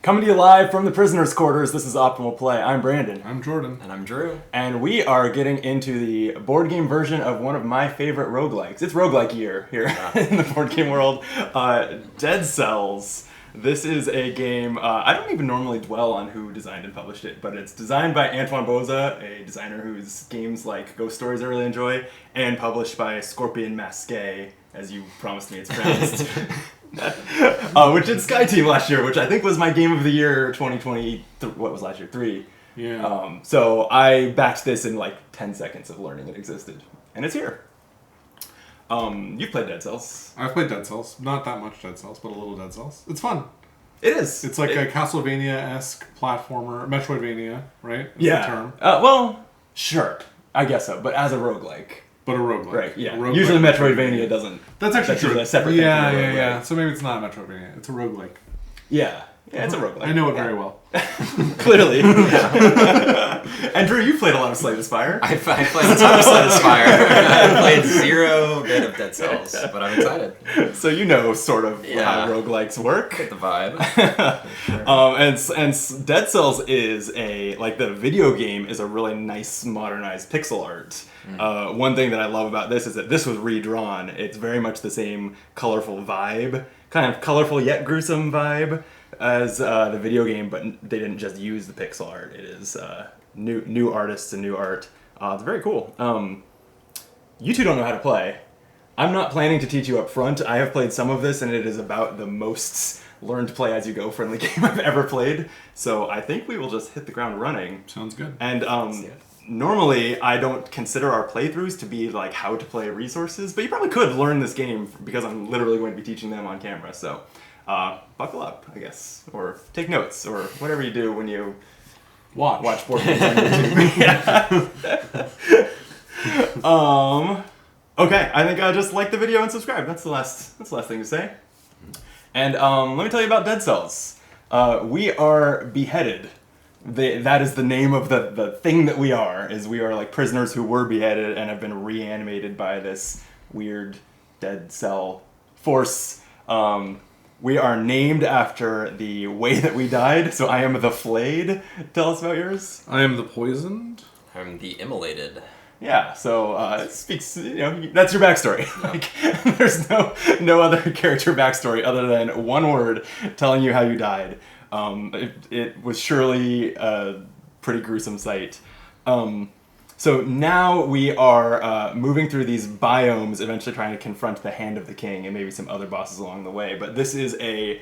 Coming to you live from the prisoners' quarters, this is Optimal Play. I'm Brandon. I'm Jordan. And I'm Drew. And we are getting into the board game version of one of my favorite roguelikes. It's roguelike year here in the board game world. Dead Cells. This is a game, I don't even normally dwell on who designed and published it, but it's designed by Antoine Boza, a designer whose games like Ghost Stories I really enjoy, and published by Scorpion Masqué, as you promised me it's pronounced. Which did Sky Team last year, which I think was my game of the year 2020. What was last year? 3. Yeah. So I backed this in like 10 seconds of learning it existed, and it's here. You've played Dead Cells. I've played Dead Cells. Not that much Dead Cells, but a little Dead Cells. It's fun. It is. It's like a Castlevania-esque platformer, Metroidvania, right? Is yeah. The term. Well, sure. I guess so, but as a roguelike. But a roguelike. Right, yeah. Roguelike. Usually Metroidvania doesn't. That's actually true. A separate yeah, thing from yeah, a yeah. roguelike. So maybe it's not a Metroidvania. It's a roguelike. Yeah. Yeah, it's a roguelike. I know it very well. Clearly. And Drew, you played a lot of Slay the Spire. I played a ton of Slay the Spire. I played 0 bit of Dead Cells, but I'm excited. So you know sort of how roguelikes work. Get the vibe. Sure. And Dead Cells is the video game is a really nice modernized pixel art. One thing that I love about this is that this was redrawn. It's very much the same colorful vibe, kind of colorful yet gruesome vibe as the video game, but they didn't just use the pixel art. It is new artists and new art. It's very cool. You two don't know how to play. I'm not planning to teach you up front. I have played some of this, and it is about the most learn to play as you go friendly game I've ever played. So I think we will just hit the ground running. Sounds good. And normally I don't consider our playthroughs to be like how to play resources, but you probably could learn this game because I'm literally going to be teaching them on camera. So buckle up, I guess, or take notes, or whatever you do when you watch board games on YouTube. Okay, I think just like the video and subscribe. That's the last thing to say. And let me tell you about Dead Cells. We are beheaded. That is the name of the thing that we are. Is we are like prisoners who were beheaded and have been reanimated by this weird dead cell force. We are named after the way that we died. So I am the flayed. Tell us about yours. I am the poisoned. I'm the immolated. Yeah, so it speaks, that's your backstory. Like, there's no other character backstory other than one word telling you how you died. It was surely a pretty gruesome sight. So now we are moving through these biomes, eventually trying to confront the Hand of the King and maybe some other bosses along the way. But this is a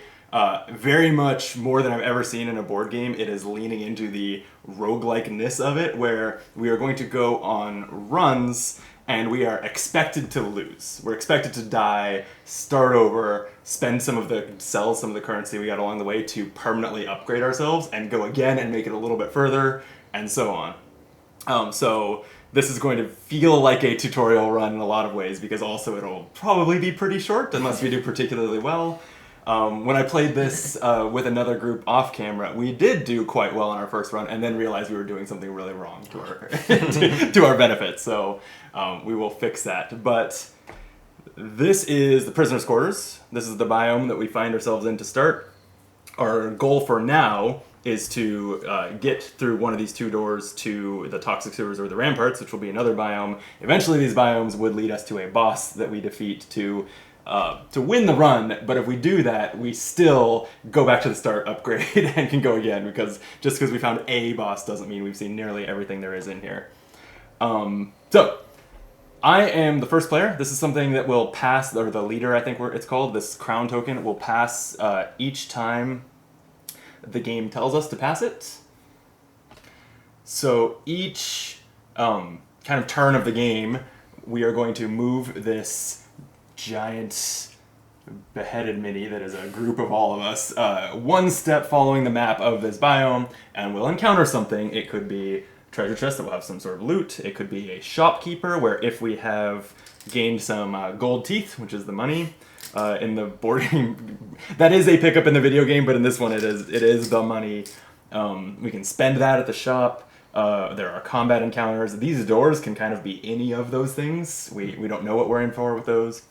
very much more than I've ever seen in a board game. It is leaning into the roguelikeness of it, where we are going to go on runs and we are expected to lose. We're expected to die, start over, spend some of the cells, some of the currency we got along the way to permanently upgrade ourselves and go again and make it a little bit further, and so on. So this is going to feel like a tutorial run in a lot of ways, because also it'll probably be pretty short unless we do particularly well. When I played this with another group off camera, we did do quite well in our first run, and then realized we were doing something really wrong to our to our benefit. So we will fix that. But this is the prisoners' quarters. This is the biome that we find ourselves in to start. Our goal for now is to get through one of these 2 doors to the toxic sewers or the ramparts, which will be another biome. Eventually, these biomes would lead us to a boss that we defeat to win the run, but if we do that, we still go back to the start, upgrade, and can go again, because just because we found a boss doesn't mean we've seen nearly everything there is in here. So, I am the first player. This is something that will pass, or the leader, I think it's called, this crown token will pass each time the game tells us to pass it. So each kind of turn of the game, we are going to move this giant beheaded mini that is a group of all of us one step following the map of this biome, and we'll encounter something. It could be treasure chest that will have some sort of loot. It could be a shopkeeper where if we have gained some gold teeth, which is the money in the board game, that is a pickup in the video game, but in this one it is the money. We can spend that at the shop. There are combat encounters. These doors can kind of be any of those things. We don't know what we're in for with those.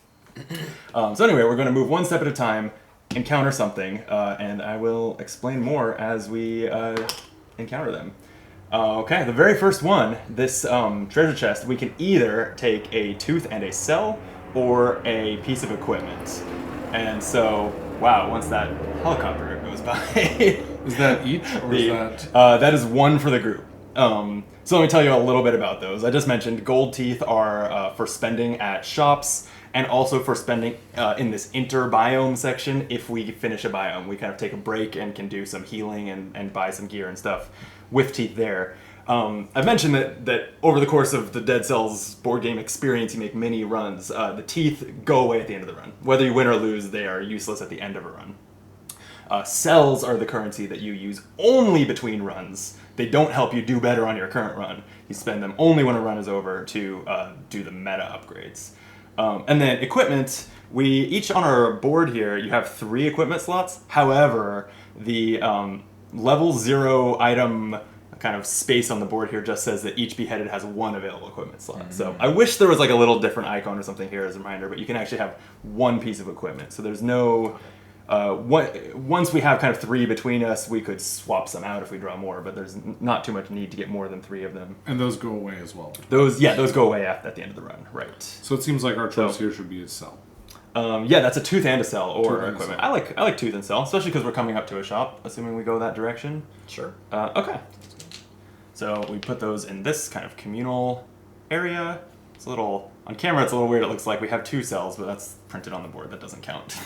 So anyway, we're going to move one step at a time, encounter something, and I will explain more as we encounter them. Okay, the very first one, this treasure chest, we can either take a tooth and a cell or a piece of equipment. And so, wow, once that helicopter goes by... Is that each, or is that... that is one for the group. So let me tell you a little bit about those. I just mentioned gold teeth are for spending at shops, and also for spending in this inter-biome section. If we finish a biome, we kind of take a break and can do some healing and buy some gear and stuff with teeth there. I've mentioned that over the course of the Dead Cells board game experience, you make many runs. The teeth go away at the end of the run. Whether you win or lose, they are useless at the end of a run. Cells are the currency that you use only between runs. They don't help you do better on your current run. You spend them only when a run is over to do the meta upgrades. And then equipment, we each on our board here, you have 3 equipment slots. However, the level 0 item kind of space on the board here just says that each beheaded has 1 available equipment slot. Mm-hmm. So I wish there was like a little different icon or something here as a reminder, but you can actually have 1 piece of equipment. So there's no... once we have kind of 3 between us, we could swap some out if we draw more, but there's not too much need to get more than 3 of them. And those go away as well. Those go away at the end of the run, right? So it seems like our choice here should be a cell. Yeah, that's a tooth and a cell or Tooth and equipment. cell. I like tooth and cell, especially because we're coming up to a shop, assuming we go that direction. Sure. Okay. So we put those in this kind of communal area. It's a little on camera. It's a little weird. It looks like we have 2 cells, but that's printed on the board. That doesn't count.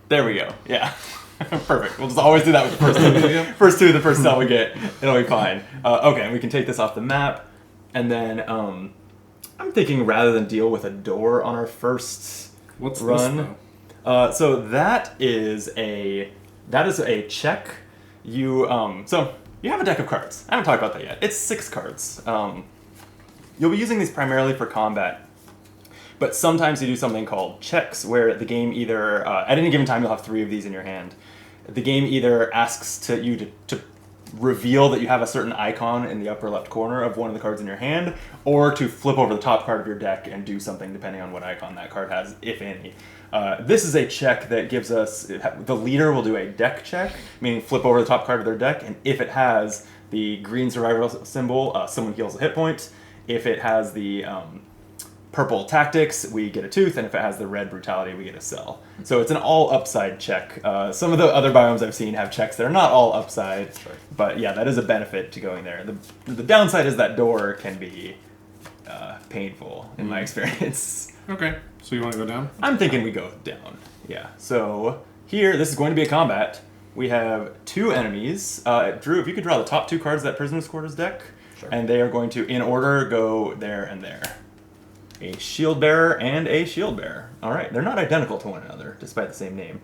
There we go. Yeah. Perfect. We'll just always do that with the first 2. First 2, the first cell we get. It'll be fine. Okay, we can take this off the map. And then I'm thinking rather than deal with a door on our first run. This, though? So that is a check. So you have a deck of cards. I haven't talked about that yet. It's 6 cards. You'll be using these primarily for combat. But sometimes you do something called checks, where the game either, at any given time you'll have 3 of these in your hand. The game either asks you to reveal that you have a certain icon in the upper left corner of one of the cards in your hand, or to flip over the top card of your deck and do something depending on what icon that card has, if any. This is a check that gives us, the leader will do a deck check, meaning flip over the top card of their deck, and if it has the green survival symbol, someone heals a hit point. If it has the purple tactics, we get a tooth, and if it has the red brutality, we get a cell. So it's an all upside check. Some of the other biomes I've seen have checks that are not all upside, but yeah, that is a benefit to going there. The downside is that door can be painful in my experience. Okay, so you want to go down? I'm thinking we go down. Yeah. So here, this is going to be a combat. We have 2 enemies. Drew, if you could draw the top 2 cards of that Prisoner's Quarters deck, Sure. And they are going to, in order, go there and there. A shield bearer and a shield bearer. All right, they're not identical to one another, despite the same name.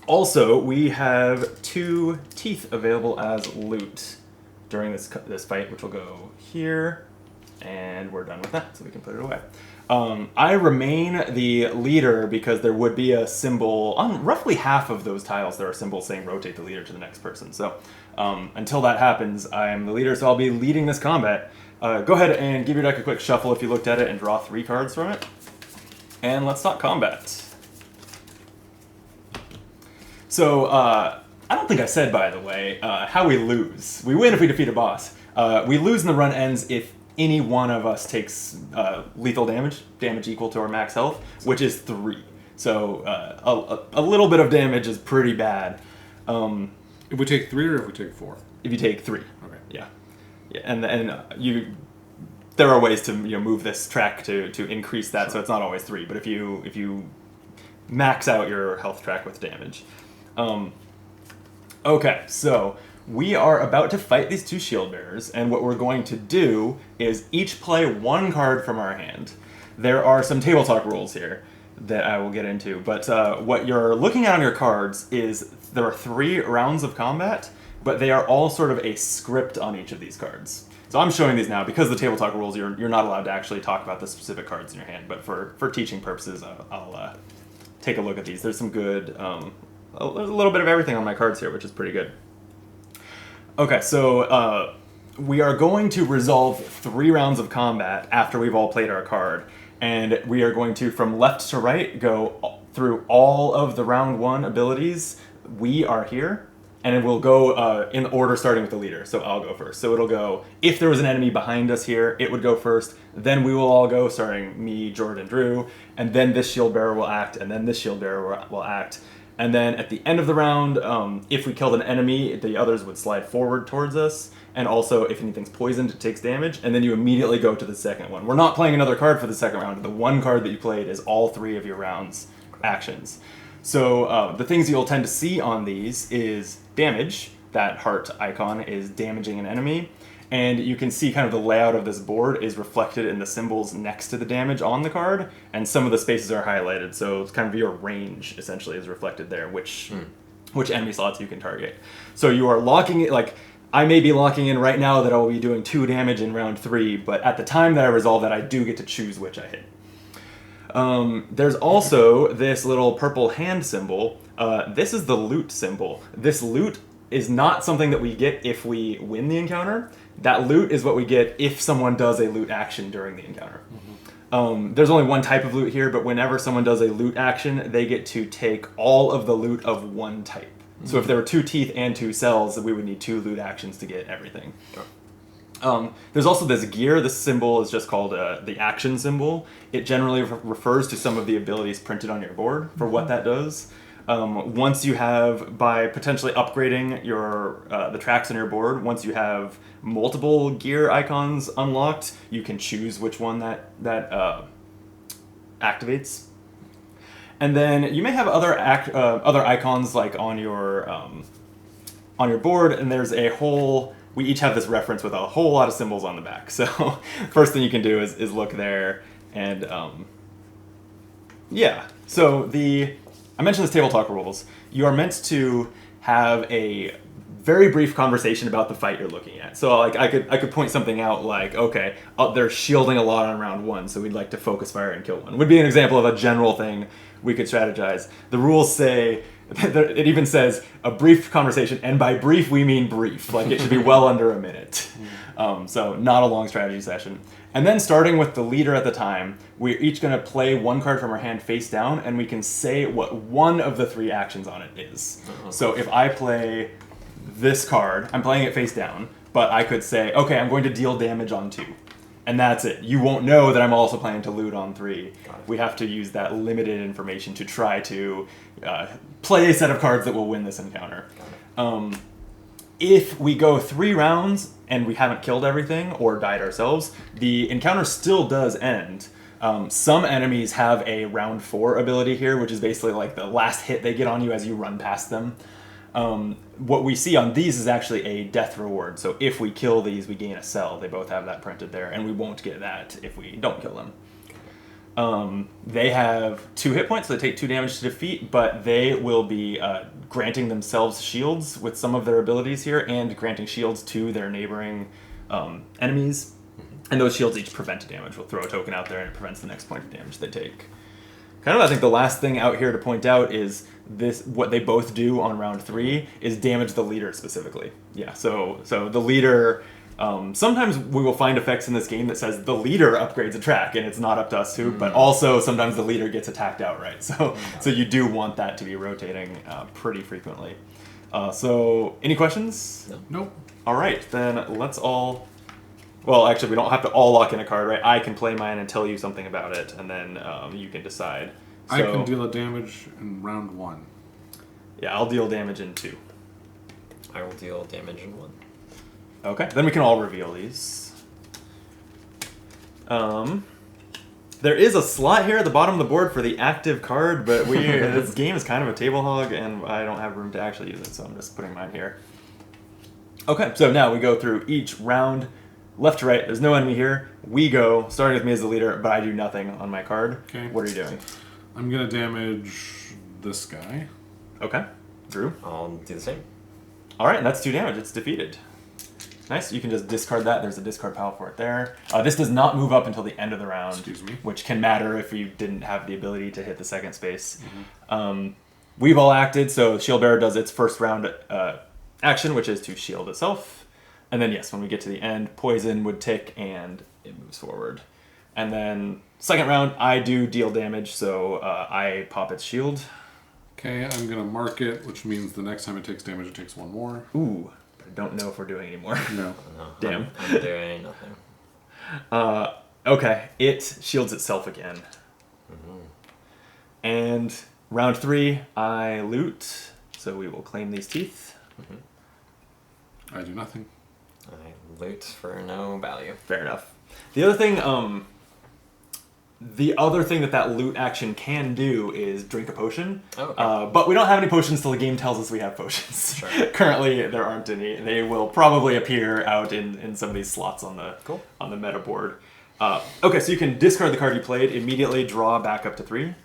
Also, we have 2 teeth available as loot during this fight, which will go here, and we're done with that, so we can put it away. I remain the leader because there would be a symbol on roughly half of those tiles. There are symbols saying rotate the leader to the next person. So until that happens, I am the leader, so I'll be leading this combat. Go ahead and give your deck a quick shuffle if you looked at it and draw 3 cards from it. And let's talk combat. So, I don't think I said, by the way, how we lose. We win if we defeat a boss. We lose and the run ends if any one of us takes lethal damage equal to our max health, which is 3. So, a little bit of damage is pretty bad. If we take 3 or if we take 4? If you take 3. Okay. Yeah, and there are ways to move this track to increase that, so it's not always 3. But if you max out your health track with damage. Okay, so we are about to fight these 2 shield bearers, and what we're going to do is each play 1 card from our hand. There are some table talk rules here that I will get into, but what you're looking at on your cards is there are 3 rounds of combat, but they are all sort of a script on each of these cards. So I'm showing these now because the table talk rules, you're not allowed to actually talk about the specific cards in your hand, but for teaching purposes, I'll take a look at these. There's some good, there's a little bit of everything on my cards here, which is pretty good. Okay, so we are going to resolve 3 rounds of combat after we've all played our card, And we are going to, from left to right, go through all of the round 1 abilities. We are here. And it will go in order starting with the leader. So I'll go first. So it'll go, if there was an enemy behind us here, it would go first. Then we will all go, starting me, Jordan, Drew. And then this shield bearer will act. And then this shield bearer will act. And then at the end of the round, if we killed an enemy, the others would slide forward towards us. And also, if anything's poisoned, it takes damage. And then you immediately go to the second one. We're not playing another card for the second round. The one card that you played is all 3 of your round's actions. So the things you'll tend to see on these is damage. That heart icon is damaging an enemy. And you can see kind of the layout of this board is reflected in the symbols next to the damage on the card. And some of the spaces are highlighted. So it's kind of your range, essentially, is reflected there, which enemy slots you can target. So you are locking it, like, I may be locking in right now that I will be doing 2 damage in round 3. But at the time that I resolve that, I do get to choose which I hit. There's also this little purple hand symbol. This is the loot symbol. This loot is not something that we get if we win the encounter. That loot is what we get if someone does a loot action during the encounter. There's only one type of loot here, but whenever someone does a loot action, they get to take all of the loot of one type. So if there were 2 teeth and 2 cells, we would need 2 loot actions to get everything. There's also this gear. This symbol is just called the action symbol. It generally refers to some of the abilities printed on your board for what that does. Once you have, by potentially upgrading your the tracks on your board, once you have multiple gear icons unlocked, you can choose which one that activates. And then you may have other icons like on your board, and there's a whole. We each have this reference with a whole lot of symbols on the back. So first thing you can do is look there. And yeah, so I mentioned this table talk rules. You are meant to have a very brief conversation about the fight you're looking at. So like I could point something out like, okay, they're shielding a lot on round 1, so we'd like to focus fire and kill one. Would be an example of a general thing we could strategize. The rules say, it even says a brief conversation, and by brief we mean brief. Like it should be well under a minute. So not a long strategy session. And then starting with the leader at the time, we're each going to play 1 card from our hand face down, and we can say what one of the 3 actions on it is. So if I play this card, I'm playing it face down, but I could say, okay, I'm going to deal damage on 2. And that's it. You won't know that I'm also planning to loot on 3. We have to use that limited information to try to play a set of cards that will win this encounter. If we go 3 rounds and we haven't killed everything or died ourselves, the encounter still does end. Some enemies have a round 4 ability here, which is basically like the last hit they get on you as you run past them. What we see on these is actually a death reward. So if we kill these, we gain a cell. They both have that printed there, and we won't get that if we don't kill them. They have 2 hit points, so they take 2 damage to defeat, but they will be granting themselves shields with some of their abilities here, and granting shields to their neighboring enemies. And those shields each prevent damage. We'll throw a token out there, and it prevents the next point of damage they take. Kind of, I think the last thing out here to point out is this: what they both do on round 3 is damage the leader specifically. Yeah, so the leader. Sometimes we will find effects in this game that says the leader upgrades a track, and it's not up to us to. But also sometimes the leader gets attacked outright. So you do want that to be rotating pretty frequently. So any questions? Nope. All right, then let's all. Well, actually, we don't have to all lock in a card, right? I can play mine and tell you something about it, and then you can decide. So, I can deal a damage in round 1. Yeah, I'll deal damage in 2. I will deal damage in 1. Okay, then we can all reveal these. There is a slot here at the bottom of the board for the active card, but this game is kind of a table hog, and I don't have room to actually use it, so I'm just putting mine here. Okay, so now we go through each round. Left to right, there's no enemy here. We go, starting with me as the leader, but I do nothing on my card. Okay. What are you doing? I'm going to damage this guy. Okay. Drew? I'll do the same. Alright, and that's 2 damage. It's defeated. Nice. You can just discard that. There's a discard pile for it there. This does not move up until the end of the round. Excuse me. Which can matter if you didn't have the ability to hit the second space. We've all acted, so Shield Bearer does its first round action, which is to shield itself. And then, yes, when we get to the end, Poison would tick and it moves forward. And then second round, I do deal damage, so I pop its shield. Okay, I'm going to mark it, which means the next time it takes damage, it takes one more. Ooh, but I don't know if we're doing any more. No. No, Damn. I'm doing nothing. Okay, it shields itself again. And round 3, I loot, so we will claim these teeth. I do nothing. I loot for no value. Fair enough. The other thing that loot action can do is drink a potion. Oh, okay. But we don't have any potions till the game tells us we have potions. Sure. Currently, there aren't any. They will probably appear out in some of these slots on the Cool. on the meta board. Okay, so you can discard the card you played, immediately draw back up to 3,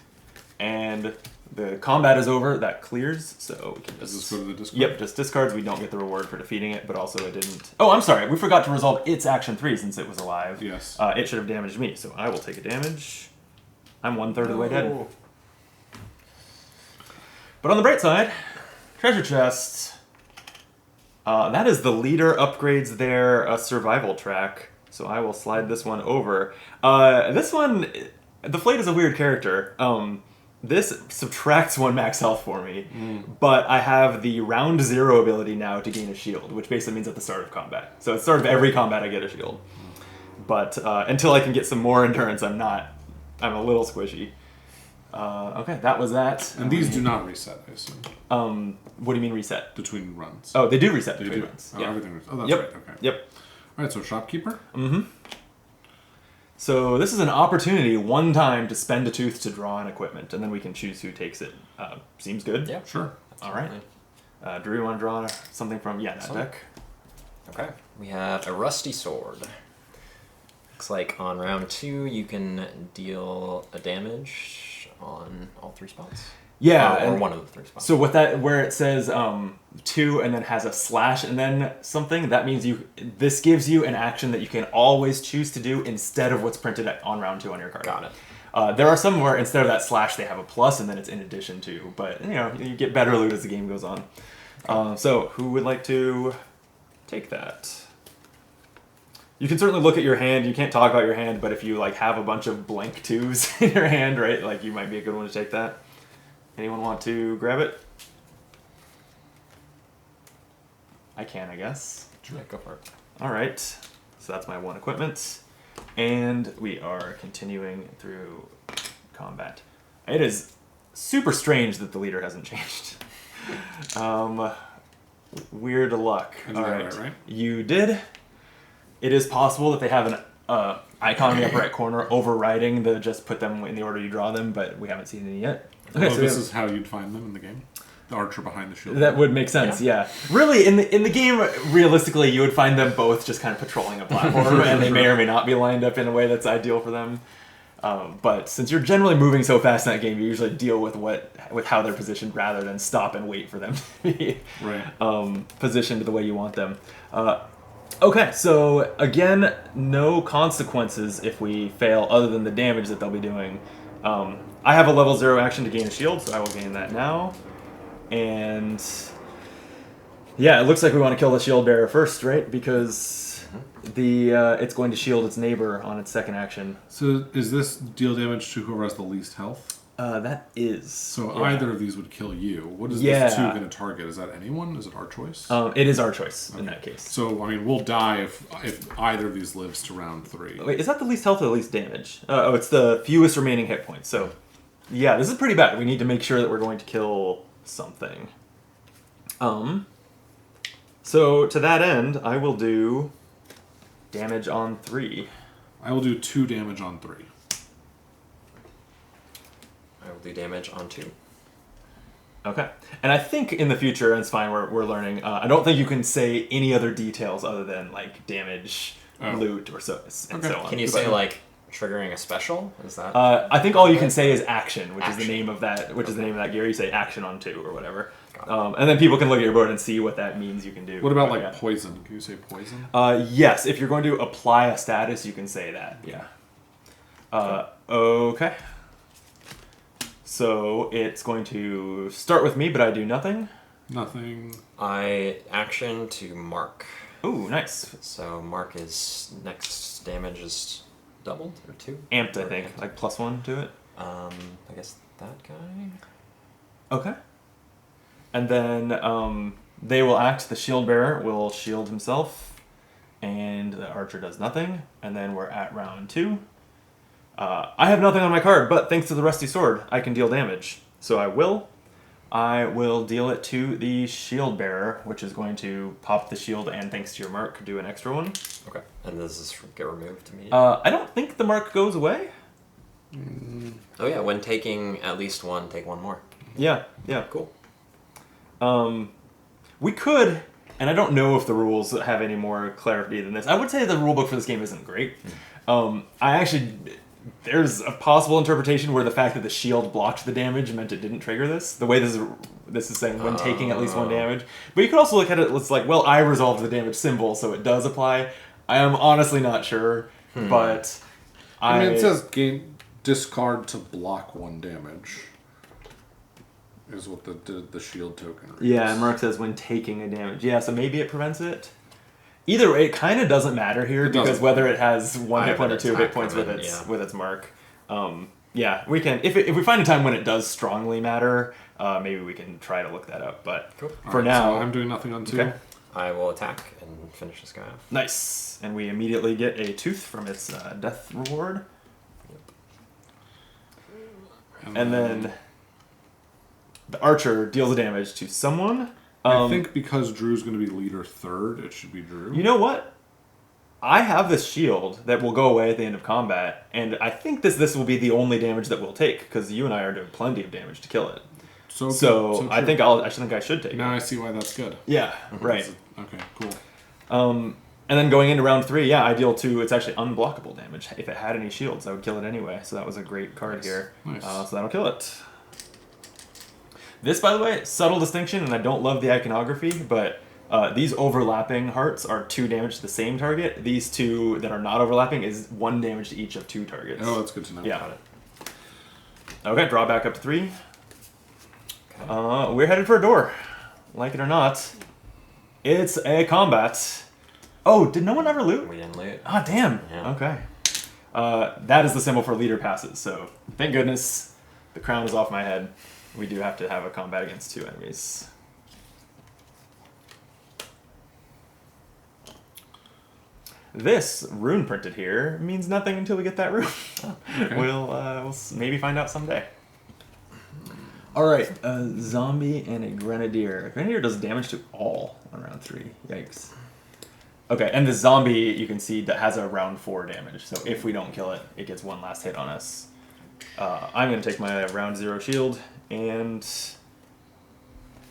and the combat is over. That clears, so we can Does just... this go to the discard? Yep, just discards. We don't get the reward for defeating it, but also it didn't... Oh, I'm sorry. We forgot to resolve its action 3 since it was alive. Yes. It should have damaged me, so I will take a damage. I'm 1/3 of the way dead. But on the bright side, treasure chest. That is the leader upgrades their survival track, so I will slide this one over. This one, the Flayed is a weird character. This subtracts 1 max health for me, but I have the round 0 ability now to gain a shield, which basically means at the start of combat. So at the start of every combat I get a shield. But until I can get some more endurance, I'm a little squishy. Okay, that was that. And these do not reset, I assume. What do you mean reset? Between runs. Oh, they do reset They between do. runs. Oh, Yeah. everything resets. Oh, that's Yep. right. Okay. Yep. All right, so shopkeeper. So this is an opportunity one time to spend a tooth to draw an equipment, and then we can choose who takes it. Seems good? Yeah. Sure. All right. Drew, you want to draw something from that deck? Okay. We have a rusty sword. Looks like on round 2 you can deal a damage on all 3 spots. Yeah. Or and one of the 3 spots. so where it says 2 and then has a slash and then something, that means this gives you an action that you can always choose to do instead of what's printed on round 2 on your card. Got it. There are some where instead of that slash they have a plus and then it's in addition to, but you get better loot as the game goes on. So who would like to take that? You can certainly look at your hand. You can't talk about your hand, but if you have a bunch of blank 2s in your hand, right? You might be a good one to take that. Anyone want to grab it? I can, I guess. Yeah, go for it. All right. So that's my 1 equipment. And we are continuing through combat. It is super strange that the leader hasn't changed. Weird luck. I did All that right. right? You did. It is possible that they have an icon in the upper right corner overriding the just put them in the order you draw them, but we haven't seen any yet. Okay, so this is how you'd find them in the game. The archer behind the shield. That would make sense, yeah. Really, in the game, realistically, you would find them both just kind of patrolling a platform, and they may or may not be lined up in a way that's ideal for them. But since you're generally moving so fast in that game, you usually deal with how they're positioned rather than stop and wait for them to be positioned the way you want them. Okay, so again, no consequences if we fail other than the damage that they'll be doing. I have a level 0 action to gain a shield, so I will gain that now. And yeah, it looks like we want to kill the shield bearer first, right? Because it's going to shield its neighbor on its second action. So is this deal damage to whoever has the least health? That is. So yeah. either of these would kill you. What is this 2 going to target? Is that anyone? Is it our choice? It is our choice in that case. So, I mean, we'll die if either of these lives to round 3. Wait, is that the least health or the least damage? It's the fewest remaining hit points. So, yeah, this is pretty bad. We need to make sure that we're going to kill something. So, to that end, I will do damage on 3. I will do 2 damage on 3. I will do damage on 2. Okay. And I think in the future, and it's fine, we're learning, I don't think you can say any other details other than, damage, loot, or so, and so on. Can you say, triggering a special? Is that... I think all you can say is action, which Action. is the name of that gear. You say action on 2 or whatever. And then people can look at your board and see what that means you can do. What about, poison? Can you say poison? Yes, if you're going to apply a status, you can say that, yeah. Okay. So it's going to start with me, but I do nothing. Nothing. I action to mark. Ooh, nice. So mark is next damage is doubled or 2? Amped, I Or think. amped? Like +1 to it. I guess that guy. Okay. And then they will act. The shield bearer will shield himself, and the archer does nothing. And then we're at round 2. I have nothing on my card, but thanks to the rusty sword, I can deal damage. So I will deal it to the shield bearer, which is going to pop the shield and, thanks to your mark, do an extra one. Okay. And does this get removed immediately? I don't think the mark goes away. Oh yeah, when taking at least one, take one more. Yeah. Cool. We could, and I don't know if the rules have any more clarity than this. I would say the rulebook for this game isn't great. There's a possible interpretation where the fact that the shield blocked the damage meant it didn't trigger this. The way this is saying when taking at least 1 damage. But you could also look at it, it's like, well, I resolved the damage symbol, so it does apply. I am honestly not sure, but I mean, it says discard to block 1 damage. Is what the shield token reads. Yeah, and Mark says when taking a damage. Yeah, so maybe it prevents it. Either way, it kind of doesn't matter here because whether it has 1 hit point or 2 hit points with its mark. Yeah, we can if we find a time when it does strongly matter, maybe we can try to look that up. But for now, so I'm doing nothing on 2. Okay. I will attack and finish this guy off. Nice, and we immediately get a tooth from its death reward, and then the archer deals the damage to someone. I think because Drew's going to be leader 3rd, it should be Drew. You know what? I have this shield that will go away at the end of combat, and I think this will be the only damage that we'll take because you and I are doing plenty of damage to kill it. So I think I should take it. Now I see why that's good. Yeah, right. Okay, cool. And then going into round 3, yeah, I deal 2. It's actually unblockable damage. If it had any shields, I would kill it anyway. So that was a great card here. Nice. So that'll kill it. This, by the way, subtle distinction, and I don't love the iconography, but these overlapping hearts are 2 damage to the same target. These 2 that are not overlapping is 1 damage to each of 2 targets. Oh, that's good to know. Yeah. Okay, draw back up to 3. We're headed for a door. Like it or not. It's a combat. Oh, did no one ever loot? We didn't loot. Ah, damn. Yeah. Okay. That is the symbol for leader passes, so thank goodness the crown is off my head. We do have to have a combat against 2 enemies. This rune printed here means nothing until we get that rune. Okay. We'll maybe find out someday. Alright, a zombie and a grenadier. A grenadier does damage to all on round 3. Yikes. Okay, and the zombie, you can see, that has a round 4 damage. So if we don't kill it, it gets 1 last hit on us. I'm going to take my round 0 shield and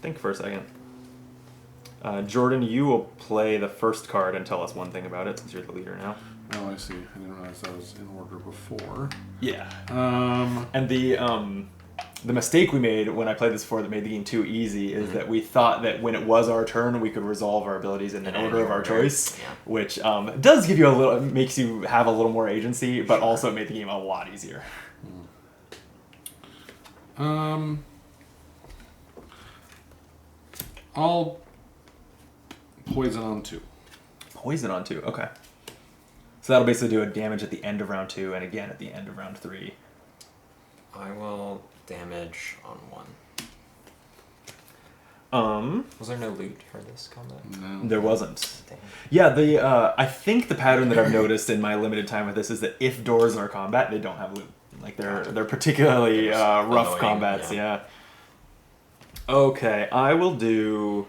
think for a second. Jordan, you will play the first card and tell us one thing about it since you're the leader now. Oh, I see. I didn't realize that was in order before. Yeah. And the mistake we made when I played this before that made the game too easy is that we thought that when it was our turn, we could resolve our abilities in an order of our choice, which does give you makes you have a little more agency, but also it made the game a lot easier. I'll poison on 2. Poison on 2, okay. So that'll basically do a damage at the end of round 2 and again at the end of round 3. I will damage on 1. Was there no loot for this combat? No. There wasn't. Damn. Yeah, I think the pattern that I've noticed in my limited time with this is that if doors are combat, they don't have loot. Like they're particularly rough annoying, combats. Yeah. Okay, I will do.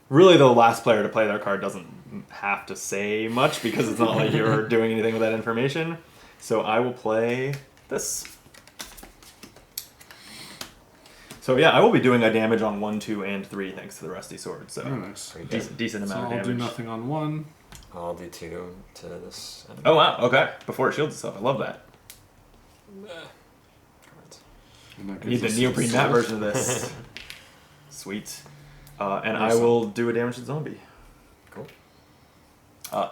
Really, the last player to play their card doesn't have to say much because it's not like you're doing anything with that information. So I will play this. So yeah, I will be doing a damage on 1, 2, and 3 thanks to the rusty sword. So Very nice. decent So amount of I'll damage. do nothing on 1. I'll do 2 to this enemy. Oh wow, okay. Before it shields itself, I love that. And that I need gives the us neoprene a matte soul. version of this. Sweet. And I will do a damage to the zombie. Cool.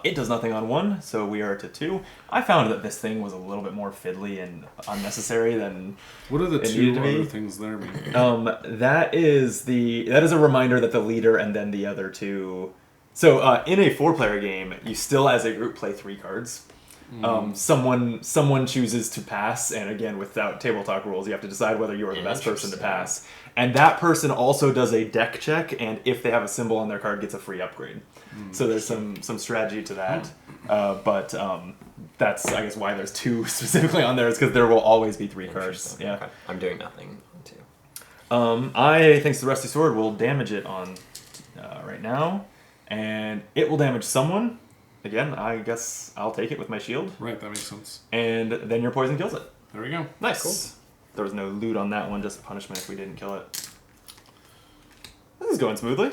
It does nothing on 1, so we are to 2. I found that this thing was a little bit more fiddly and unnecessary than What are the it 2 needed to other be. things there mean? That is a reminder that the leader and then the other 2. So in a 4-player game, you still as a group play 3 cards. someone chooses to pass, and again, without table talk rules, you have to decide whether you are the best person to pass. And that person also does a deck check, and if they have a symbol on their card, gets a free upgrade. So there's some strategy to that. But that's, I guess, why there's 2 specifically on there, is because there will always be 3 cards. Yeah. Okay. I'm doing nothing too. I think the Rusty Sword will damage it on right now, and it will damage someone. Again, I guess I'll take it with my shield. Right, that makes sense. And then your poison kills it. There we go. Nice. Cool. There was no loot on that one, just punishment if we didn't kill it. This is going smoothly.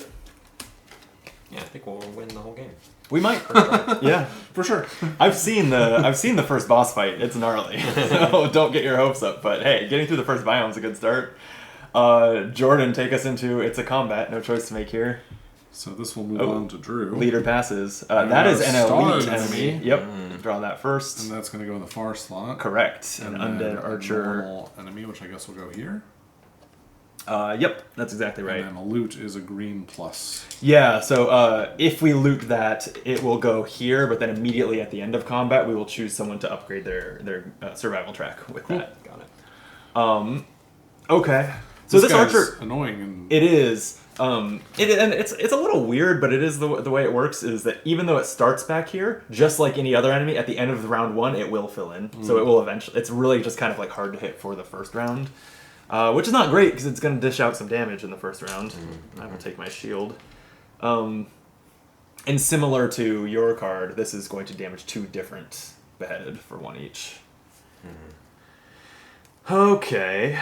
Yeah, I think we'll win the whole game. We might. Yeah, for sure. I've seen the first boss fight. It's gnarly. So don't get your hopes up. But hey, getting through the first biome is a good start. Jordan, take us into It's a Combat. No choice to make here. So this will move on to Drew. Leader passes. That is an elite Star enemy. Yep. Draw that first. And that's going to go in the far slot. Correct. An And then undead a archer. normal enemy, which I guess will go here. Yep, that's exactly right. And then a loot is a green plus. Yeah, so if we loot that, it will go here, but then immediately at the end of combat, we will choose someone to upgrade their survival track with that. Got it. Okay. So this guy's archer, annoying and it is. And it's a little weird, but it is the way it works is that even though it starts back here, just like any other enemy, at the end of round 1, it will fill in. So it will eventually. It's really just kind of like hard to hit for the first round. Which is not great because it's going to dish out some damage in the first round. I will take my shield. And similar to your card, this is going to damage 2 different beheaded for 1 each. Okay.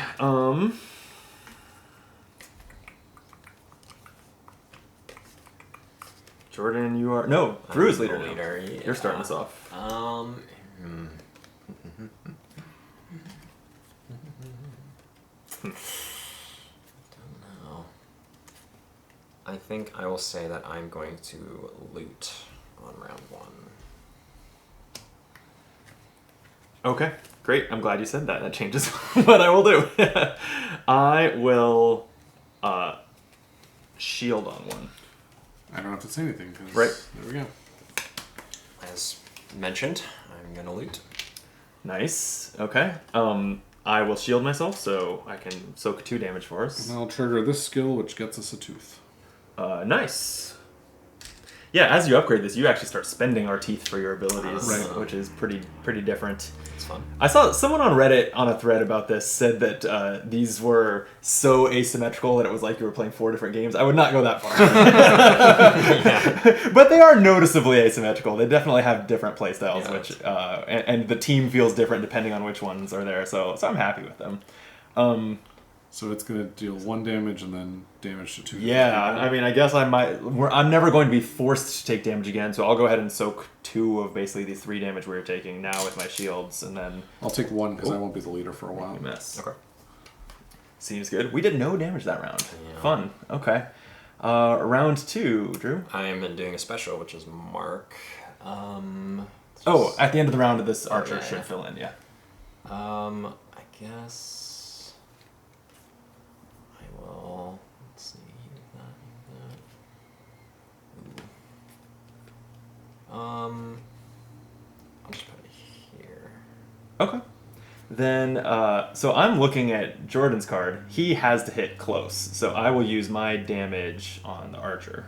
Jordan, you are... No, Drew is leader now. Yeah. You're starting us off. Don't know. I think I will say that I'm going to loot on round 1. Okay, great. I'm glad you said that. That changes what I will do. I will shield on 1. I don't have to say anything. 'Cause Right. There we go. As mentioned, I'm going to loot. Nice. Okay. I will shield myself so I can soak 2 damage for us. And I'll trigger this skill, which gets us a tooth. Nice. Yeah, as you upgrade this, you actually start spending our teeth for your abilities, Right. which is pretty different. It's fun. I saw someone on Reddit on a thread about this said that these were so asymmetrical that it was like you were playing 4 different games. I would not go that far. But they are noticeably asymmetrical. They definitely have different play styles, Yeah, which and the team feels different depending on which ones are there. So I'm happy with them. So it's going to deal 1 damage and then damage to 2. Yeah, I mean, I guess I might. I'm never going to be forced to take damage again, so I'll go ahead and soak 2 of basically the 3 damage we were taking now with my shields, and then I'll take 1 because I won't be the leader for a while. miss. Okay. Seems good. We did no damage that round. Yeah. Fun. Okay. Round 2, Drew. I am doing a special, which is Mark. Oh, at the end of the round, this archer should fill in. Yeah. I guess I will. Let's see. I'll just put it here. Okay. Then, so I'm looking at Jordan's card. He has to hit close, so I will use my damage on the archer.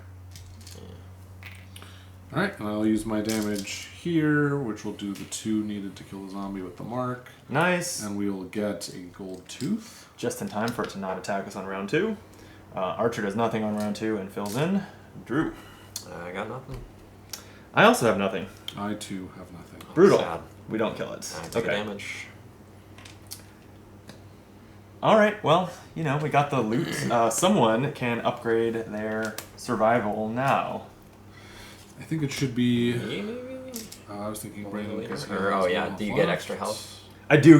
Alright, and I'll use my damage here, which will do the 2 needed to kill the zombie with the mark. Nice. And we will get a gold tooth. Just in time for it to not attack us on round 2. Archer does nothing on round 2 and fills in. Drew. I got nothing. I also have nothing. I too have nothing. Brutal. Sad. We don't kill it. I took damage. Alright, well, you know, we got the loot. Someone can upgrade their survival now. I think it should be... Me, maybe? I was thinking Only Brandon. leader? because he Or, has oh yeah, one do you left. get extra health? I do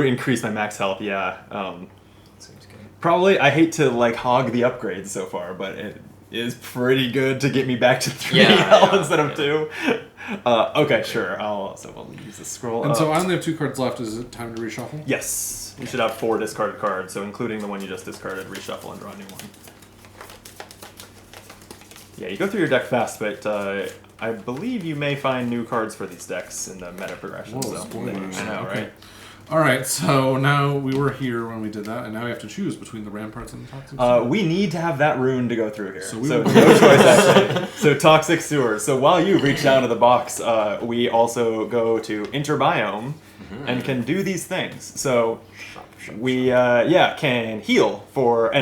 increase my max health, yeah. Seems good. Probably, I hate to like hog the upgrades so far, but it is pretty good to get me back to 3 health instead of 2. Okay, sure. We'll use the scroll. And so I only have 2 cards left. Is it time to reshuffle? Yes, you should have 4 discarded cards, so including the one you just discarded, reshuffle and draw a new one. Yeah, you go through your deck fast, but I believe you may find new cards for these decks in the meta progression. Whoa, So spoilers. I know, Okay. right? All right, so now we were here when we did that, and now we have to choose between the ramparts and the toxic sewers. We need to have that rune to go through here. So So, we- no choice, actually. So toxic sewers. So while you reach down to the box, we also go to interbiome and can do these things. So we can heal for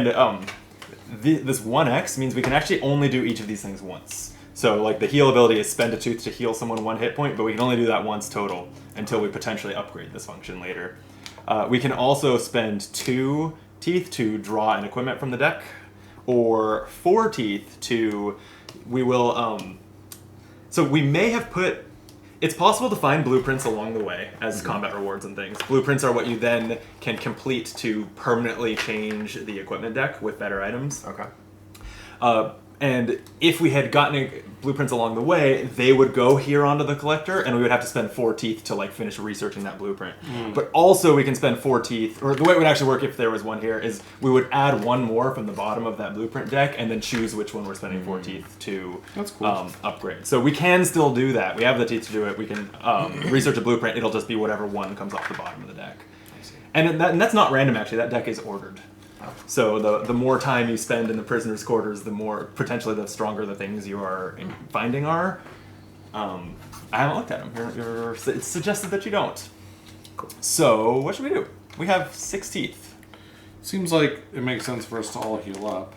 this 1x means we can actually only do each of these things once. So like the heal ability is spend a tooth to heal someone 1 hit point, but we can only do that once total until we potentially upgrade this function later. We can also spend 2 teeth to draw an equipment from the deck, or 4 teeth to so we may have put. It's possible to find blueprints along the way as combat rewards and things. Blueprints are what you then can complete to permanently change the equipment deck with better items. Okay. And if we had gotten blueprints along the way, they would go here onto the collector, and we would have to spend 4 teeth to like finish researching that blueprint. But also we can spend 4 teeth, or the way it would actually work if there was one here is we would add 1 more from the bottom of that blueprint deck, and then choose which one we're spending 4 teeth to That's cool. upgrade. So we can still do that. We have the teeth to do it. We can research a blueprint. It'll just be whatever one comes off the bottom of the deck. I see. And that's not random, actually. That deck is ordered. So the more time you spend in the prisoner's quarters, the more potentially the stronger the things you are finding are. I haven't looked at them. It's suggested that you don't. Cool. So what should we do? We have 6 teeth. Seems like it makes sense for us to all heal up.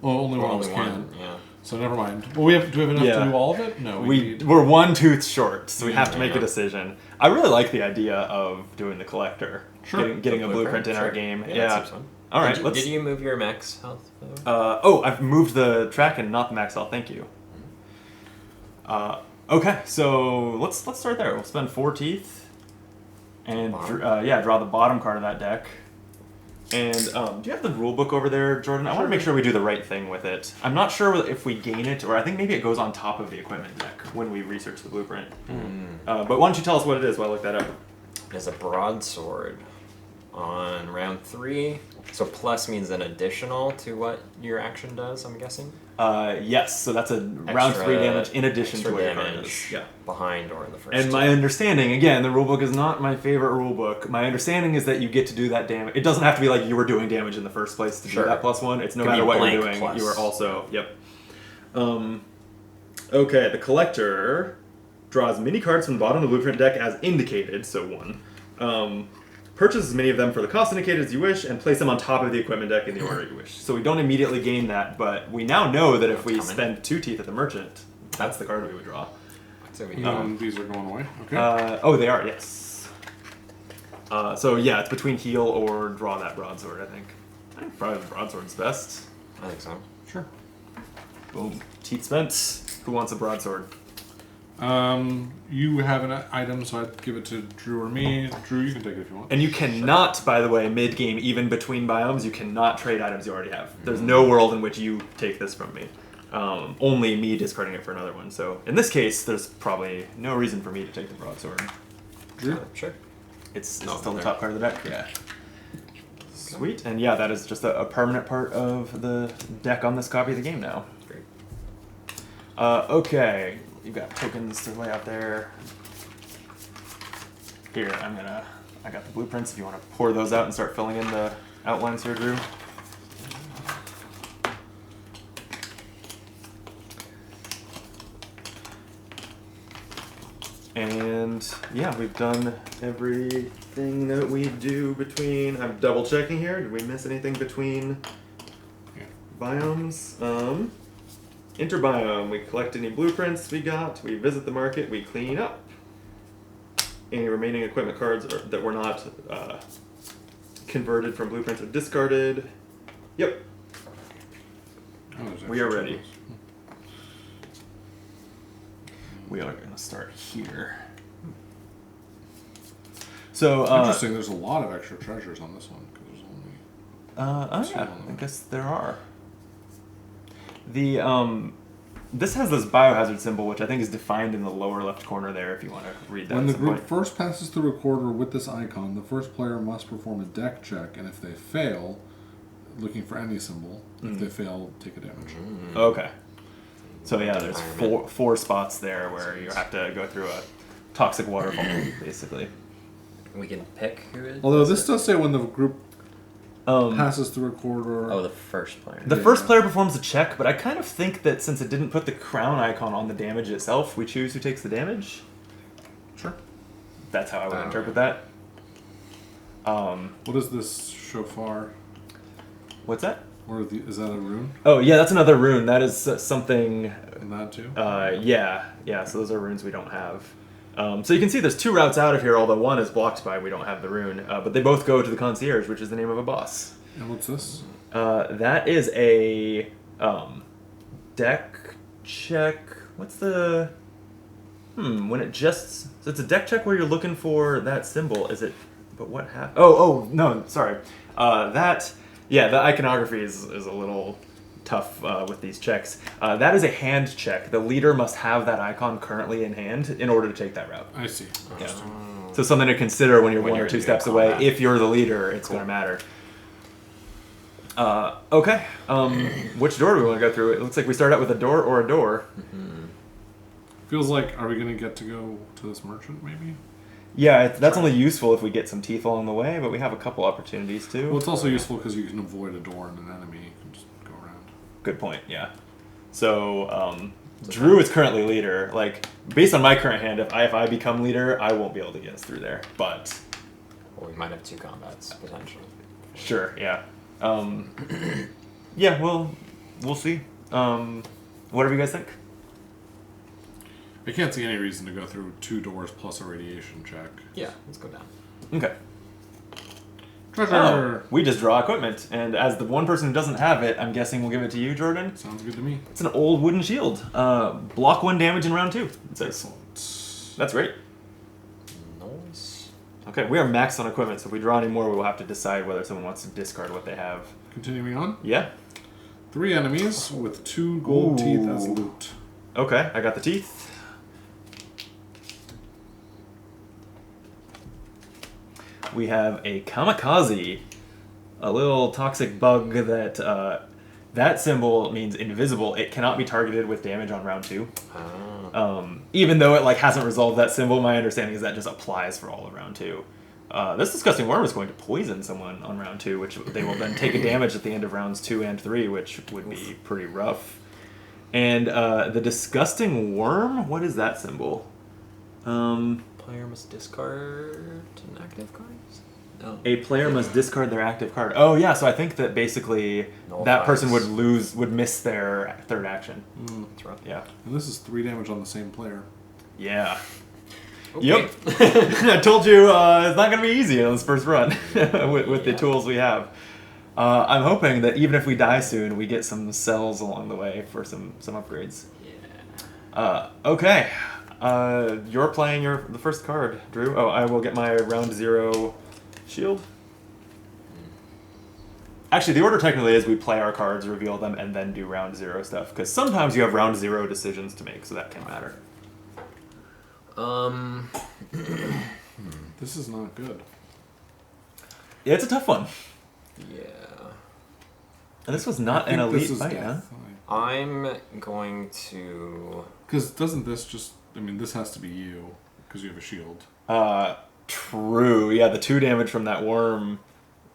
Well, only one of us can. Yeah. So never mind. Well, do we have enough to do all of it? No, We're 1 tooth short, so we have to make a Yeah. decision. I really like the idea of doing the collector, Sure. getting a blueprint in our Sure. game. Yeah, Yeah. that seems fun. All right. Did you move your max health? I've moved the track and not the max health. Thank you. Okay, so let's start there. We'll spend 4 teeth, and draw the bottom card of that deck. And do you have the rule book over there, Jordan? I want to make sure we do the right thing with it. I'm not sure if we gain it, or I think maybe it goes on top of the equipment deck when we research the blueprint. But why don't you tell us what it is while I look that up? It is a broadsword on round 3. So plus means an additional to what your action does, I'm guessing? Yes, so that's a round 3 damage in addition to what your card does. Yeah. Behind or in the first And my two. understanding, again, the rulebook is not my favorite rulebook. My understanding is that you get to do that damage. It doesn't have to be like you were doing damage in the first place to Sure. do that +1. It's no Could be matter what you're blank doing, plus. you are also, yep. Okay, the collector draws mini cards from the bottom of the blueprint deck as indicated, so 1. Purchase as many of them for the cost indicated as you wish, and place them on top of the equipment deck in the order you wish. So we don't immediately gain that, but we now know that if we Coming. spend 2 teeth at the merchant, that's the card we would draw. So we these are going away. Okay. They are, yes. So yeah, it's between heal or draw that broadsword, I think. I think probably the broadsword's best. I think so. Sure. Boom. Teeth spent. Who wants a broadsword? You have an item, so I'd give it to Drew or me. Drew, you can take it if you want. And you cannot, by the way, mid-game, even between biomes, you cannot trade items you already have. There's no world in which you take this from me. Only me discarding it for another one. So in this case, there's probably no reason for me to take the broadsword. Drew? Sure. It's No, still the there. top card of the deck. Yeah. Sweet. And yeah, that is just a permanent part of the deck on this copy of the game now. Great. Okay. You've got tokens to lay out there. Here, I got the blueprints if you want to pour those out and start filling in the outlines here, Drew. And yeah, we've done everything that we do between. I'm double checking here. Did we miss anything between biomes? Interbiome. We collect any blueprints we got. We visit the market. We clean up any remaining equipment cards that were not converted from blueprints or discarded. Yep. Oh, there's We are extra ready. tokens. We are going to start here. So Interesting, there's a lot of extra treasures on this one, because there's only... I guess there are. The this has this biohazard symbol, which I think is defined in the lower left corner there. If you want to read that. When at the some group point. first passes the recorder with this icon, the first player must perform a deck check, and if they fail, looking for any symbol, if they fail, take a damage. Okay. So yeah, there's four spots there where you have to go through a toxic waterfall, basically. We can pick who it is. Although this does say when the group passes through a corridor. Oh, the first player. The first player performs a check, but I kind of think that since it didn't put the crown icon on the damage itself, we choose who takes the damage. Sure. That's how I would interpret that. What is this shofar? What's that? Is that a rune? Oh yeah, that's another rune. That is something. And that too? Yeah. So those are runes we don't have. So you can see there's 2 routes out of here, although one is blocked by we don't have the rune. But they both go to the concierge, which is the name of a boss. And what's this? That is a deck check. What's the... when it just... So it's a deck check where you're looking for that symbol. Is it... But what happened? Oh, no, sorry. The iconography is a little tough with these checks. That is a hand check. The leader must have that icon currently in hand in order to take that route. I see. Yeah. So something to consider when you're When 1 or you're 2 doing steps combat. away. If you're the leader, it's going to matter. Okay. Which door do we want to go through? It looks like we start out with a door or a door. Feels like, are we going to get to go to this merchant, maybe? Yeah, that's only useful if we get some teeth along the way, but we have a couple opportunities too. Well, it's also useful because you can avoid a door and an enemy. You can just go around. Good point, yeah. So, Drew is currently leader. Like, based on my current hand, if I become leader, I won't be able to get us through there. But Well, we might have 2 combats, potentially. sure, yeah. Yeah, well, we'll see. Whatever you guys think. I can't see any reason to go through 2 doors plus a radiation check. Yeah, let's go down. Okay. Treasure! Oh, we just draw equipment, and as the one person who doesn't have it, I'm guessing we'll give it to you, Jordan. Sounds good to me. It's an old wooden shield. Block 1 damage in round 2. It says. Excellent. That's great. Nice. Okay, we are maxed on equipment, so if we draw any more, we will have to decide whether someone wants to discard what they have. Continuing on. Yeah. 3 enemies with 2 gold teeth as Ooh. loot. Okay, I got the teeth. We have a kamikaze, a little toxic bug that that symbol means invisible. It cannot be targeted with damage on round 2. Even though it hasn't resolved that symbol, my understanding is that just applies for all of round 2. This disgusting worm is going to poison someone on round 2, which they will then take a damage at the end of rounds 2 and 3, which would be pretty rough. And the disgusting worm, what is that symbol? Player must discard an active card? No. A player must discard their active card. Oh yeah, so I think that basically Nullifies. that person would miss their 3rd action. That's rough. Yeah. And this is 3 damage on the same player. Yeah. Okay. Yep. I told you it's not going to be easy on this first run with the tools we have. I'm hoping that even if we die soon, we get some cells along the way for some upgrades. Yeah. Okay. You're playing the first card, Drew. Oh, I will get my round 0 shield. Actually, the order technically is we play our cards, reveal them, and then do round 0 stuff. Because sometimes you have round 0 decisions to make, so that can matter. This is not good. Yeah, it's a tough one. Yeah. And this was not I an think elite this is fight, huh? death. I'm going to... Because doesn't this just... I mean, this has to be you, because you have a shield. True. Yeah, the 2 damage from that worm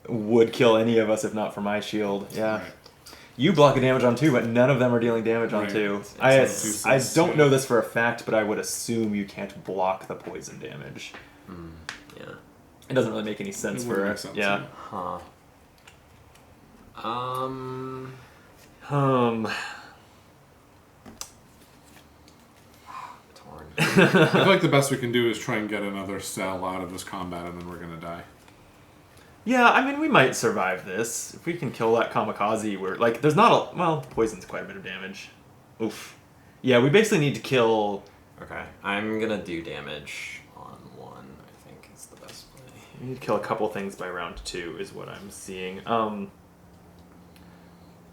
would kill any of us if not for my shield. Yeah. Right. You block a damage on 2, but none of them are dealing damage on Right. 2. It's I don't know this for a fact, but I would assume you can't block the poison damage. Yeah. It doesn't really make any sense It for wouldn't make sense, yeah. Huh. Torn. I feel like the best we can do is try and get another cell out of this combat, and then we're gonna die. Yeah, I mean, we might survive this. If we can kill that kamikaze, we're there's not a... Well, poison's quite a bit of damage. Oof. Yeah, we basically need to kill... Okay. I'm gonna do damage on 1, I think is the best play. We need to kill a couple things by round 2 is what I'm seeing.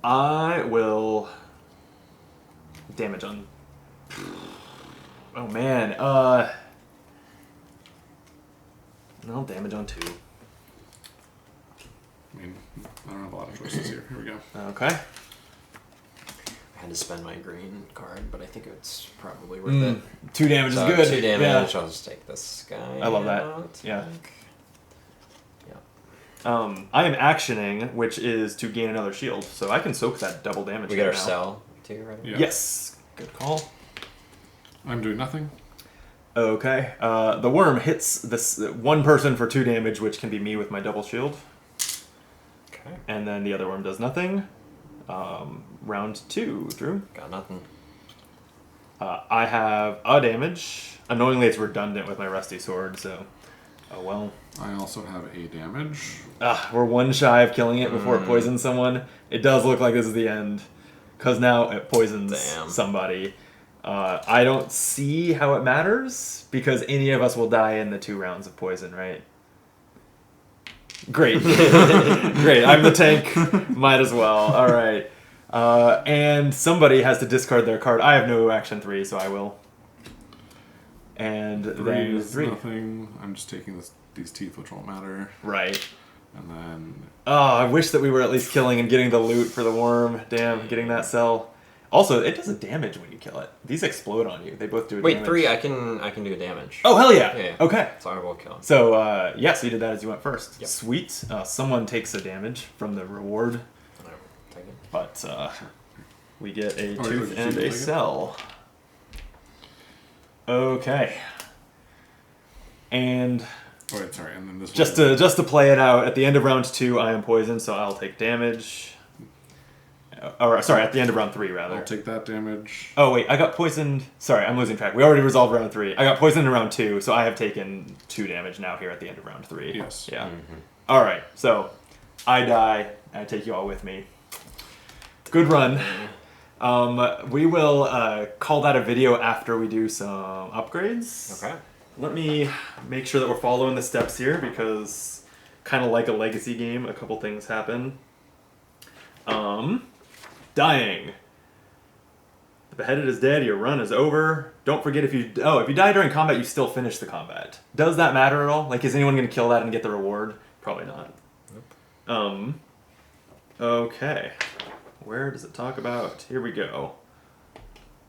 I will... Damage on... Oh, man. No, damage on 2. I mean, I don't have a lot of choices here. Here we go. Okay. I had to spend my green card, but I think it's probably worth it. 2 damage So is good. 2 damage. Yeah. I'll just take this guy. I love that. out, Yeah. Yeah. I am actioning, which is to gain another shield, so I can soak that double damage. We got our now. cell too, right? Yeah. Yes. Good call. I'm doing nothing. Okay. The worm hits this one person for 2 damage, which can be me with my double shield. Okay. And then the other worm does nothing. Round 2, Drew. Got nothing. I have a damage. Annoyingly, it's redundant with my rusty sword, so oh well. I also have a damage. We're 1 shy of killing it before it poisons someone. It does look like this is the end, because now it poisons somebody. I don't see how it matters, because any of us will die in the 2 rounds of poison, right? Great. Great, I'm the tank. Might as well. Alright. And somebody has to discard their card. I have no action 3, so I will. And 3 then is 3. nothing. I'm just taking these teeth, which won't matter. Right. And then... Oh, I wish that we were at least killing and getting the loot for the worm. Damn, getting that cell. Also, it does a damage when you kill it. These explode on you. They both do a damage. Wait, 3. I can do a damage. Oh, hell yeah. Yeah. Okay. So I will kill him. So, yeah, so you did that as you went first. Yep. Sweet. Someone takes a damage from the reward, I will take it. but we get a Oh, tooth did and you a take it? cell. Okay. And Oh, wait, sorry. And then this just one. to play it out, at the end of round 2, I am poisoned, so I'll take damage. Or, sorry, at the end of round 3, rather. I'll take that damage. Oh, wait, I got poisoned. Sorry, I'm losing track. We already resolved round 3. I got poisoned in round 2, so I have taken 2 damage now here at the end of round 3. Yes. Yeah. Alright, so I die, and I take you all with me. Good run. We will call that a video after we do some upgrades. Okay. Let me make sure that we're following the steps here, because kind of like a legacy game, a couple things happen. Dying. The beheaded is dead, your run is over. Don't forget if you die during combat, you still finish the combat. Does that matter at all? Like, is anyone going to kill that and get the reward? Probably not. Nope. Okay. Where does it talk about? Here we go.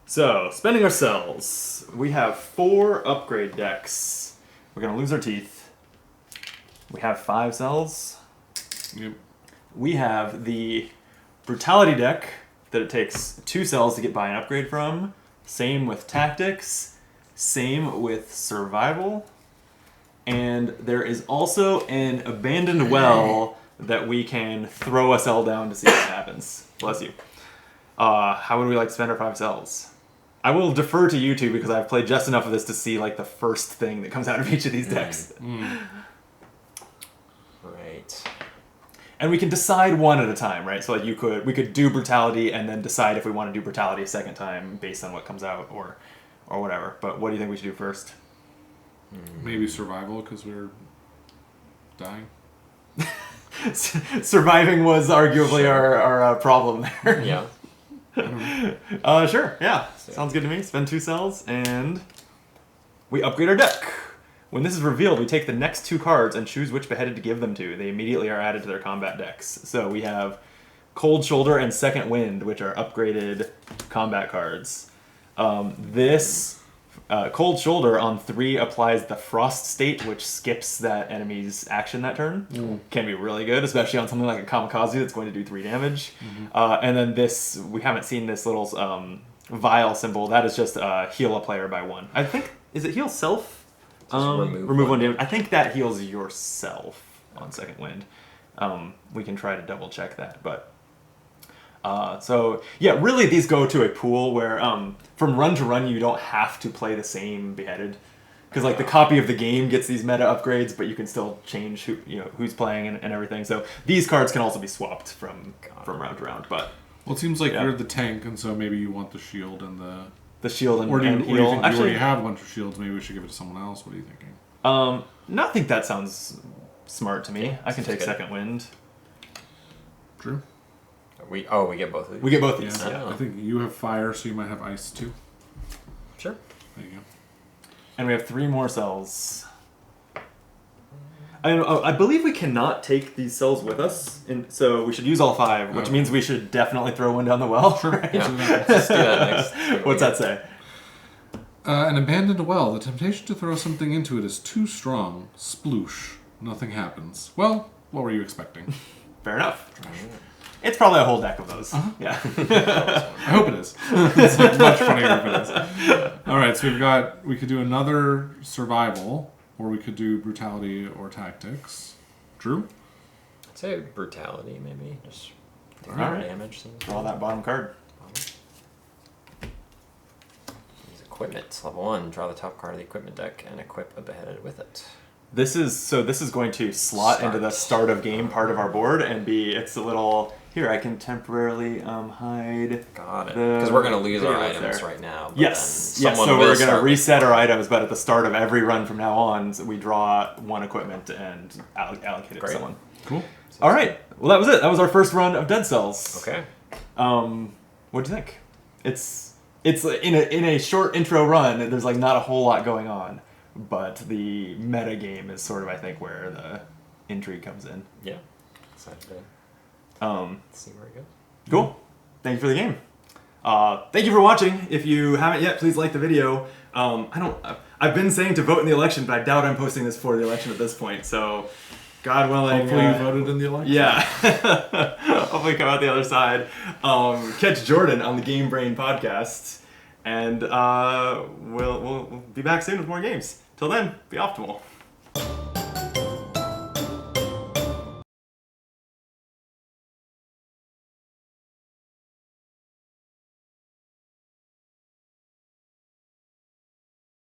So, spending our cells. We have 4 upgrade decks. We're going to lose our teeth. We have 5 cells. Yep. We have the brutality deck that it takes 2 cells to get by an upgrade from. Same with tactics. Same with survival. And there is also an abandoned well that we can throw a cell down to see what happens. Bless you. How would we like to spend our 5 cells? I will defer to you two because I've played just enough of this to see like the first thing that comes out of each of these decks. Right. And we can decide one at a time, right? So like we could do brutality and then decide if we want to do brutality a second time based on what comes out or whatever. But what do you think we should do first? Maybe survival because we're dying. Surviving was arguably our problem there. Yeah. Sure, yeah. Sounds good to me. Spend 2 cells and we upgrade our deck. When this is revealed, we take the next 2 cards and choose which beheaded to give them to. They immediately are added to their combat decks. So we have Cold Shoulder and Second Wind, which are upgraded combat cards. This Cold Shoulder on 3 applies the Frost State, which skips that enemy's action that turn. Can be really good, especially on something like a Kamikaze that's going to do 3 damage. And then this, we haven't seen this little vial symbol. That is just heal a player by 1. I think, is it heal self? Remove 1 damage. I think that heals yourself on Second Wind. We can try to double check that, but so yeah, really these go to a pool where from run to run you don't have to play the same beheaded, because like the copy of the game gets these meta upgrades, but you can still change who's playing and everything. So these cards can also be swapped from round to round. But Well, it seems like you're the tank, and so maybe you want the shield and the shield and, or do you, and or do you heal. think you Actually, already have a bunch of shields? Maybe we should give it to someone else. What are you thinking? no, I think that sounds smart to me. Yeah, I can take good. Second Wind. True. We get both of these. We get both Yeah. these. Oh. I think you have fire, so you might have ice too. Sure. There you go. And we have 3 more cells. I believe we cannot take these cells with us, and so we should use all 5, which means we should definitely throw one down the well. Right? Yeah, let's do that next. What's that say? An abandoned well. The temptation to throw something into it is too strong. Sploosh. Nothing happens. Well, what were you expecting? Fair enough. It's probably a whole deck of those. Yeah. I hope it is. It's much funnier if it is. All right, so we could do another survival, or we could do brutality or tactics. Drew? I'd say brutality, maybe. Just take All more right. damage. Seems Draw that bottom card. Use equipment. Level 1. Draw the top card of the equipment deck and equip a beheaded with it. This is going to slot into the start of game part of our board and it's a little. Here, I can temporarily hide. Got it. Because we're going to lose our items there. right now. But Yes. then Yes. someone So will we're going to start- reset our items, but at the start of every run from now on, we draw 1 equipment and allocate it to Great. someone. Cool. All right. Well, that was it. That was our first run of Dead Cells. Okay. What'd you think? It's in a short intro run. There's like not a whole lot going on, but the meta game is sort of I think where the intrigue comes in. Yeah. Excited to see where it goes. Cool. Thank you for the game. Thank you for watching. If you haven't yet, please like the video. I've been saying to vote in the election, but I doubt I'm posting this for the election at this point. So, God willing. Hopefully you voted in the election. Yeah. Hopefully come out the other side. Catch Jordan on the Game Brain podcast. And we'll be back soon with more games. Till then, be optimal.